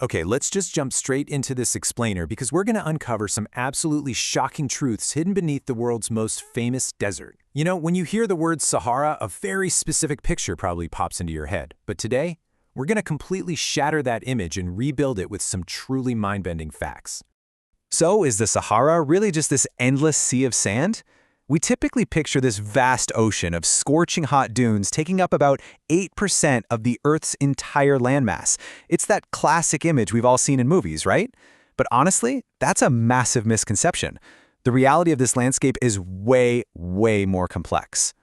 Okay, let's just jump straight into this explainer because we're going to uncover some absolutely shocking truths hidden beneath the world's most famous desert. You know, when you hear the word Sahara, a very specific picture probably pops into your head. But today, we're going to completely shatter that image and rebuild it with some truly mind-bending facts. So, is the Sahara really just this endless sea of sand? We typically picture this vast ocean of scorching hot dunes taking up about 8% of the Earth's entire landmass. It's that classic image we've all seen in movies, right? But honestly, that's a massive misconception. The reality of this landscape is way, way more complex.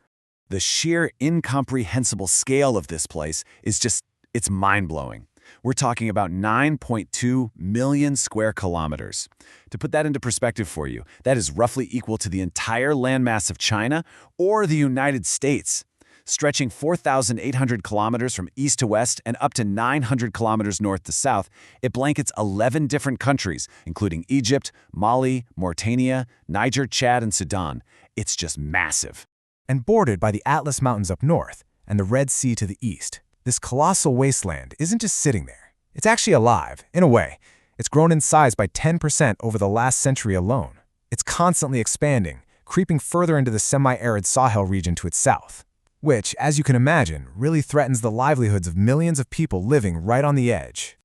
The sheer incomprehensible scale of this place is it's mind-blowing. We're talking about 9.2 million square kilometers. To put that into perspective for you, that is roughly equal to the entire landmass of China or the United States. Stretching 4,800 kilometers from east to west and up to 900 kilometers north to south, it blankets 11 different countries, including Egypt, Mali, Mauritania, Niger, Chad, and Sudan. It's just massive. And bordered by the Atlas Mountains up north and the Red Sea to the east. This colossal wasteland isn't just sitting there. It's actually alive, in a way. It's grown in size by 10% over the last century alone. It's constantly expanding, creeping further into the semi-arid Sahel region to its south, which, as you can imagine, really threatens the livelihoods of millions of people living right on the edge.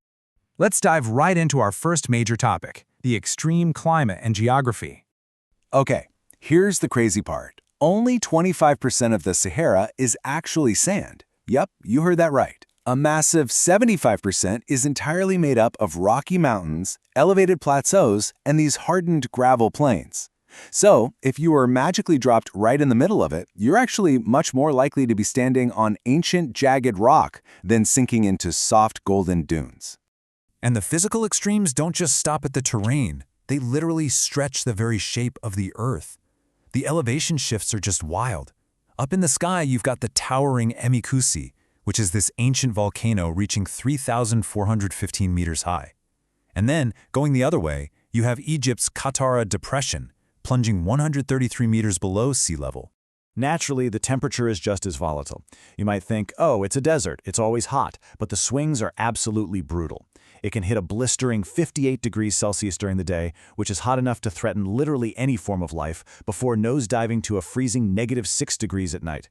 Let's dive right into our first major topic, the extreme climate and geography. Okay, here's the crazy part. Only 25% of the Sahara is actually sand. Yep, you heard that right. A massive 75% is entirely made up of rocky mountains, elevated plateaus, and these hardened gravel plains. So, if you were magically dropped right in the middle of it, you're actually much more likely to be standing on ancient, jagged rock than sinking into soft, golden dunes. And the physical extremes don't just stop at the terrain. They literally stretch the very shape of the Earth. The elevation shifts are just wild. Up in the sky, you've got the towering Emikusi, which is this ancient volcano reaching 3,415 meters high. And then, going the other way, you have Egypt's Qattara Depression, plunging 133 meters below sea level. Naturally, the temperature is just as volatile. You might think, oh, it's a desert, it's always hot, but the swings are absolutely brutal. It can hit a blistering 58 degrees Celsius during the day, which is hot enough to threaten literally any form of life, before nosediving to a freezing -6 degrees at night.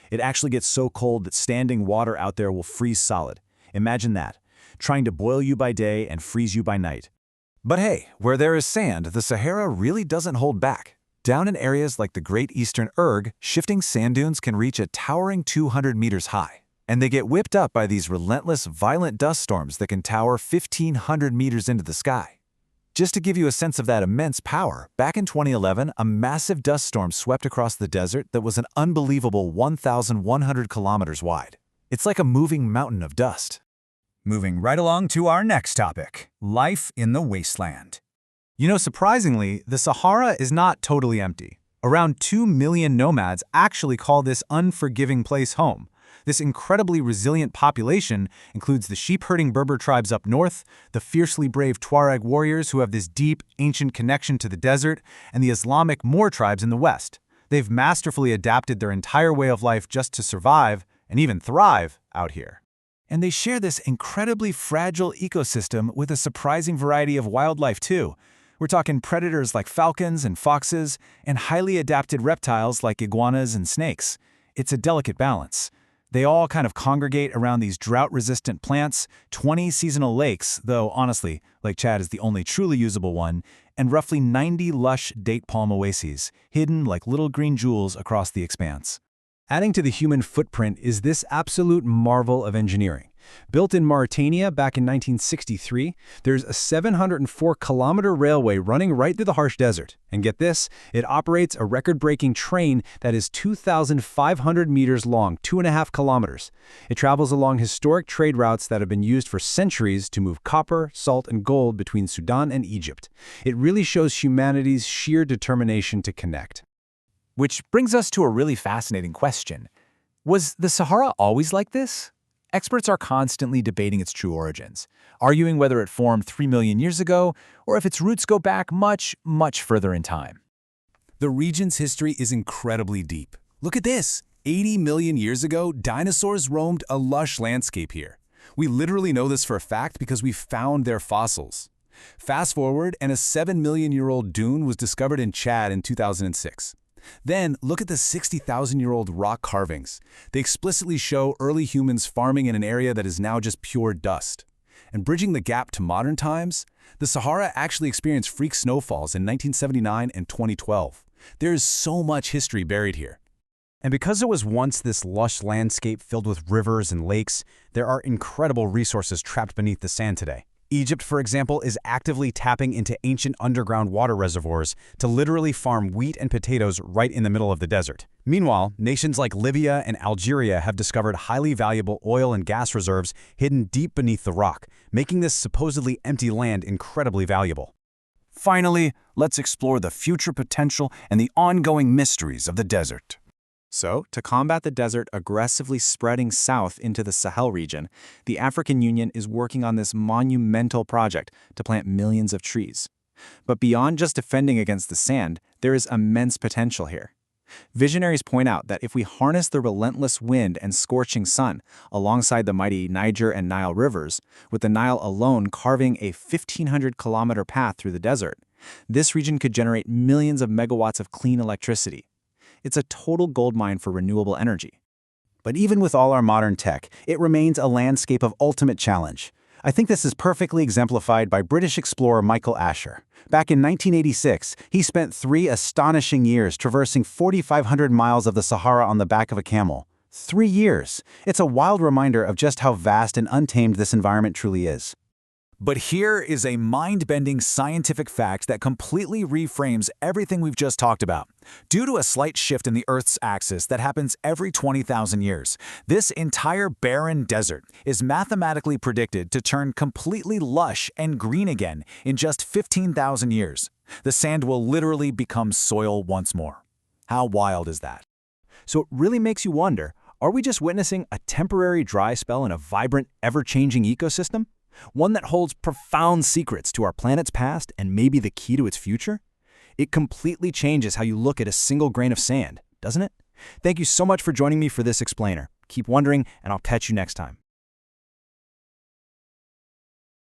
It actually gets so cold that standing water out there will freeze solid. Imagine that, trying to boil you by day and freeze you by night. But hey, where there is sand, the Sahara really doesn't hold back. Down in areas like the Great Eastern Erg, shifting sand dunes can reach a towering 200 meters high. And they get whipped up by these relentless, violent dust storms that can tower 1,500 meters into the sky. Just to give you a sense of that immense power, back in 2011, a massive dust storm swept across the desert that was an unbelievable 1,100 kilometers wide. It's like a moving mountain of dust. Moving right along to our next topic, life in the wasteland. You know, surprisingly, the Sahara is not totally empty. Around 2 million nomads actually call this unforgiving place home. This incredibly resilient population includes the sheep-herding Berber tribes up north, the fiercely brave Tuareg warriors who have this deep, ancient connection to the desert, and the Islamic Moor tribes in the west. They've masterfully adapted their entire way of life just to survive, and even thrive, out here. And they share this incredibly fragile ecosystem with a surprising variety of wildlife too. We're talking predators like falcons and foxes, and highly adapted reptiles like iguanas and snakes. It's a delicate balance. They all kind of congregate around these drought-resistant plants, 20 seasonal lakes, though honestly, Lake Chad is the only truly usable one, and roughly 90 lush date palm oases, hidden like little green jewels across the expanse. Adding to the human footprint is this absolute marvel of engineering. Built in Mauritania back in 1963, there's a 704-kilometer railway running right through the harsh desert. And get this, it operates a record-breaking train that is 2,500 meters long, 2.5 kilometers. It travels along historic trade routes that have been used for centuries to move copper, salt, and gold between Sudan and Egypt. It really shows humanity's sheer determination to connect. Which brings us to a really fascinating question. Was the Sahara always like this? Experts are constantly debating its true origins, arguing whether it formed 3 million years ago or if its roots go back much, much further in time. The region's history is incredibly deep. Look at this. 80 million years ago, dinosaurs roamed a lush landscape here. We literally know this for a fact because we found their fossils. Fast forward, and a 7-million-year-old dune was discovered in Chad in 2006. Then, look at the 60,000-year-old rock carvings. They explicitly show early humans farming in an area that is now just pure dust. And bridging the gap to modern times, the Sahara actually experienced freak snowfalls in 1979 and 2012. There is so much history buried here. And because it was once this lush landscape filled with rivers and lakes, there are incredible resources trapped beneath the sand today. Egypt, for example, is actively tapping into ancient underground water reservoirs to literally farm wheat and potatoes right in the middle of the desert. Meanwhile, nations like Libya and Algeria have discovered highly valuable oil and gas reserves hidden deep beneath the rock, making this supposedly empty land incredibly valuable. Finally, let's explore the future potential and the ongoing mysteries of the desert. So, to combat the desert aggressively spreading south into the Sahel region, the African Union is working on this monumental project to plant millions of trees. But beyond just defending against the sand, there is immense potential here. Visionaries point out that if we harness the relentless wind and scorching sun alongside the mighty Niger and Nile rivers, with the Nile alone carving a 1,500-kilometer path through the desert, this region could generate millions of megawatts of clean electricity. It's a total goldmine for renewable energy. But even with all our modern tech, it remains a landscape of ultimate challenge. I think this is perfectly exemplified by British explorer Michael Asher. Back in 1986, he spent 3 astonishing years traversing 4,500 miles of the Sahara on the back of a camel. 3 years! It's a wild reminder of just how vast and untamed this environment truly is. But here is a mind-bending scientific fact that completely reframes everything we've just talked about. Due to a slight shift in the Earth's axis that happens every 20,000 years, this entire barren desert is mathematically predicted to turn completely lush and green again in just 15,000 years. The sand will literally become soil once more. How wild is that? So it really makes you wonder, are we just witnessing a temporary dry spell in a vibrant, ever-changing ecosystem? One that holds profound secrets to our planet's past and maybe the key to its future? It completely changes how you look at a single grain of sand, doesn't it? Thank you so much for joining me for this explainer. Keep wondering, and I'll catch you next time.